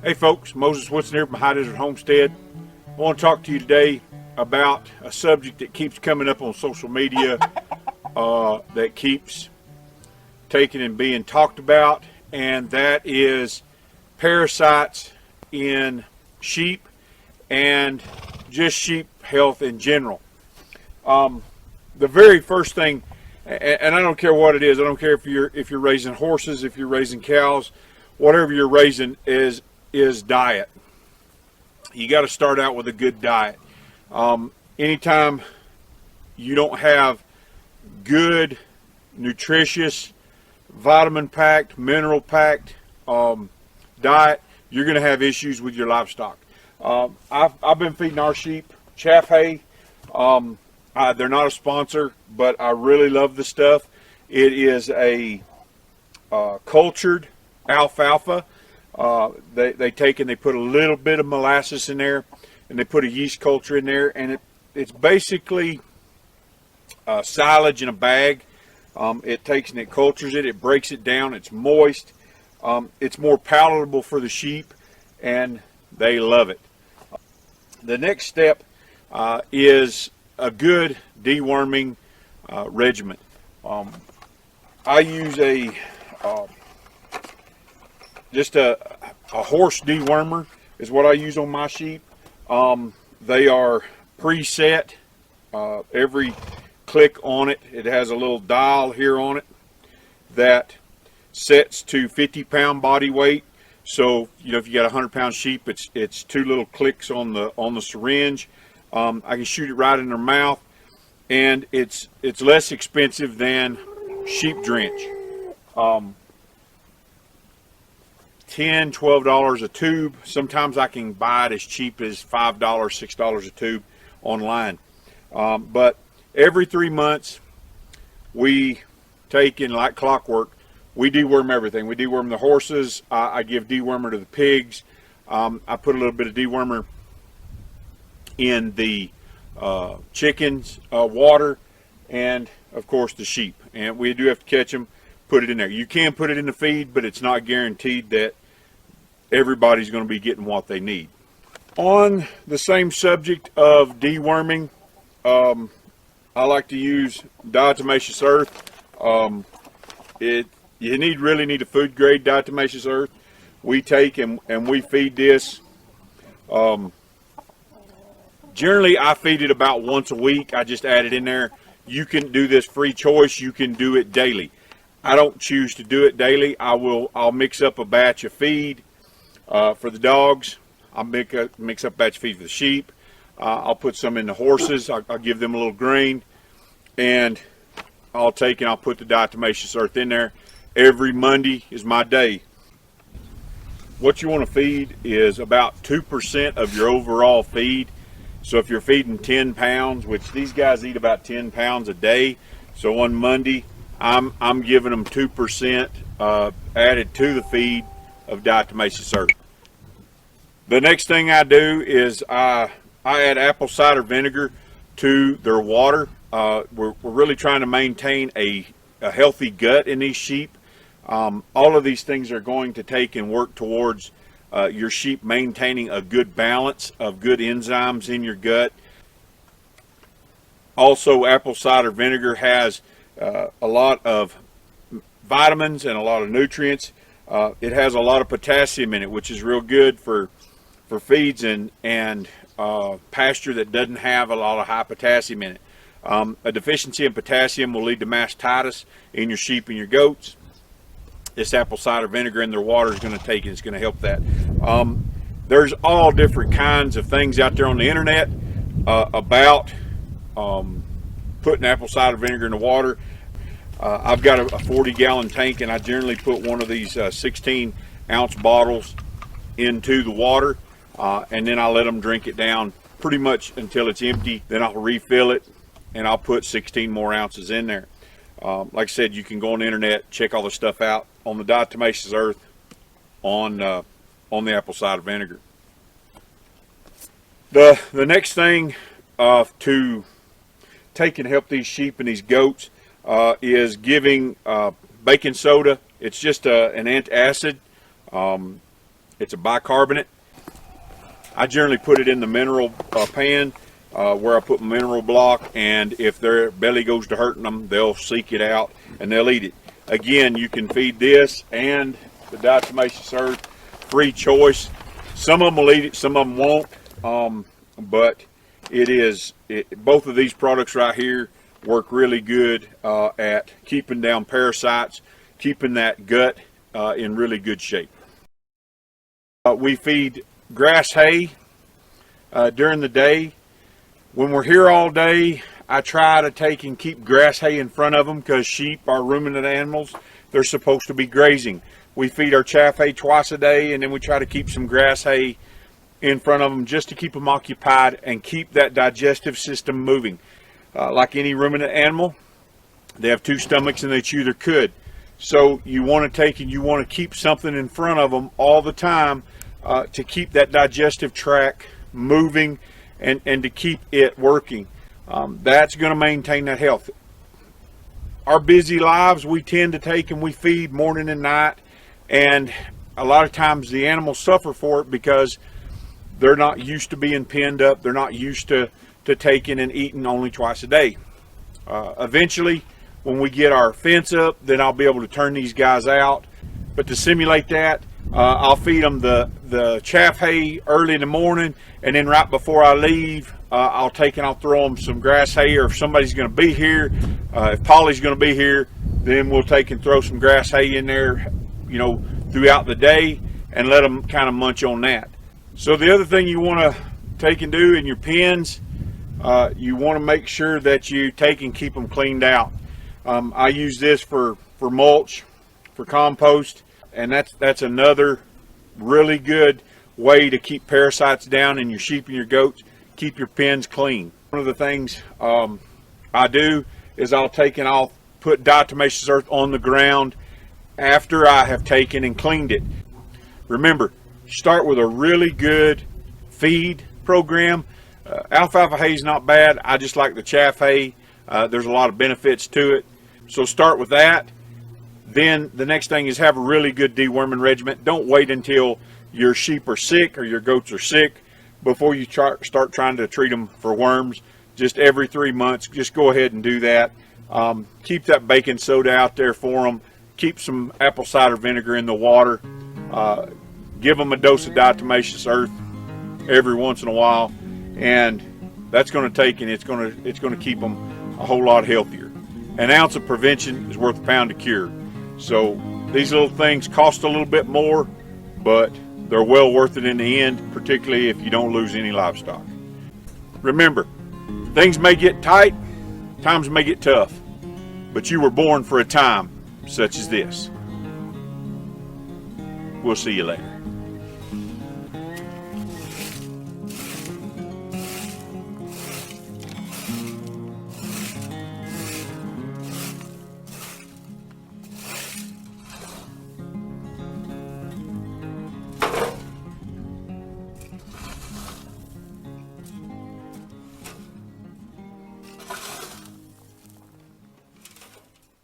Hey folks, Moses Woodson here from High Desert Homestead. I want to talk to you today about a subject that keeps coming up on social media, that keeps taken and being talked about, and that is parasites in sheep and just sheep health in general. The very first thing, and I don't care what it is, I don't care if you're raising horses, if you're raising cows, whatever you're raising is diet. You got to start out with a good diet. Anytime you don't have good, nutritious, vitamin-packed, mineral-packed diet, you're going to have issues with your livestock. I've been feeding our sheep chaff hay. They're not a sponsor, but I really love the stuff. It is a cultured alfalfa. They take and they put a little bit of molasses in there, and they put a yeast culture in there, and it's basically silage in a bag. It takes and it cultures it, it breaks it down, it's moist, it's more palatable for the sheep, and they love it. The next step is a good deworming regimen. I use just a horse dewormer is what I use on my sheep. They are preset. Every click on it, it has a little dial here on it that sets to 50-pound body weight. So if you got a 100-pound sheep, it's two little clicks on the syringe. I can shoot it right in their mouth, and it's less expensive than sheep drench. $10, $12 a tube. Sometimes I can buy it as cheap as $5, $6 a tube online. But every 3 months, we take in like clockwork, we deworm everything. We deworm the horses. I give dewormer to the pigs. I put a little bit of dewormer in the chickens' water, and of course the sheep. And we do have to catch them, put it in there. You can put it in the feed, but it's not guaranteed that everybody's going to be getting what they need. On the same subject of deworming, I like to use diatomaceous earth. You really need a food grade diatomaceous earth. We take and we feed this. Generally, I feed it about once a week. I just add it in there. You can do this free choice. You can do it daily. I don't choose to do it daily. I'll mix up a batch of feed for the dogs. I'll mix up a batch of feed for the sheep. I'll put some in the horses. I'll give them a little grain, and I'll take and I'll put the diatomaceous earth in there. Every Monday is my day. What you want to feed is about 2% of your overall feed. So if you're feeding 10 pounds, which these guys eat about 10 pounds a day, so on Monday I'm giving them 2% added to the feed of diatomaceous earth. The next thing I do is I add apple cider vinegar to their water. We're really trying to maintain a healthy gut in these sheep. All of these things are going to take and work towards your sheep maintaining a good balance of good enzymes in your gut. Also, apple cider vinegar has a lot of vitamins and a lot of nutrients. It has a lot of potassium in it, which is real good for feeds and pasture that doesn't have a lot of high potassium in it. A deficiency in potassium will lead to mastitis in your sheep and your goats. This apple cider vinegar in their water is going to take it. It's going to help that. There's all different kinds of things out there on the internet about putting apple cider vinegar in the water. I've got a 40-gallon tank, and I generally put one of these 16-ounce bottles into the water, and then I let them drink it down pretty much until it's empty. Then I'll refill it, and I'll put 16 more ounces in there. Like I said, you can go on the internet, check all the stuff out on the diatomaceous earth, on the apple cider vinegar. The next thing to take and help these sheep and these goats is giving baking soda. It's just an antacid. It's a bicarbonate. I generally put it in the mineral pan where I put mineral block, and if their belly goes to hurting them, they'll seek it out and they'll eat it. Again, you can feed this and the diatomaceous earth, free choice. Some of them will eat it, some of them won't, but both of these products right here work really good at keeping down parasites, keeping that gut in really good shape. We feed grass hay during the day. When we're here all day, I try to take and keep grass hay in front of them because sheep are ruminant animals. They're supposed to be grazing. We feed our chaff hay twice a day, and then we try to keep some grass hay in front of them just to keep them occupied and keep that digestive system moving. Like any ruminant animal, they have two stomachs and they chew their cud. So you want to take and you want to keep something in front of them all the time to keep that digestive tract moving and to keep it working. That's going to maintain that health. Our busy lives, we tend to take and we feed morning and night, and a lot of times the animals suffer for it because they're not used to being penned up. They're not used to taking and eating only twice a day. Eventually, when we get our fence up, then I'll be able to turn these guys out. But to simulate that, I'll feed them the chaff hay early in the morning, and then right before I leave, I'll take and I'll throw them some grass hay, or if somebody's going to be here, if Polly's going to be here, then we'll take and throw some grass hay in there, you know, throughout the day and let them kind of munch on that. So the other thing you want to take and do in your pens, you want to make sure that you take and keep them cleaned out. I use this for mulch, for compost, and that's another really good way to keep parasites down in your sheep and your goats. Keep your pens clean. One of the things I do is I'll put diatomaceous earth on the ground after I have taken and cleaned it. Remember, start with a really good feed program. Alfalfa hay is not bad. I just like the chaff hay. There's a lot of benefits to it. So start with that. Then the next thing is have a really good deworming regimen. Don't wait until your sheep are sick or your goats are sick before you start trying to treat them for worms. Just every 3 months, just go ahead and do that. Keep that baking soda out there for them. Keep some apple cider vinegar in the water. Give them a dose of diatomaceous earth every once in a while, and that's going to take and it's going to keep them a whole lot healthier. An ounce of prevention is worth a pound of cure. So these little things cost a little bit more, but they're well worth it in the end, particularly if you don't lose any livestock. Remember, things may get tight, times may get tough, but you were born for a time such as this. We'll see you later.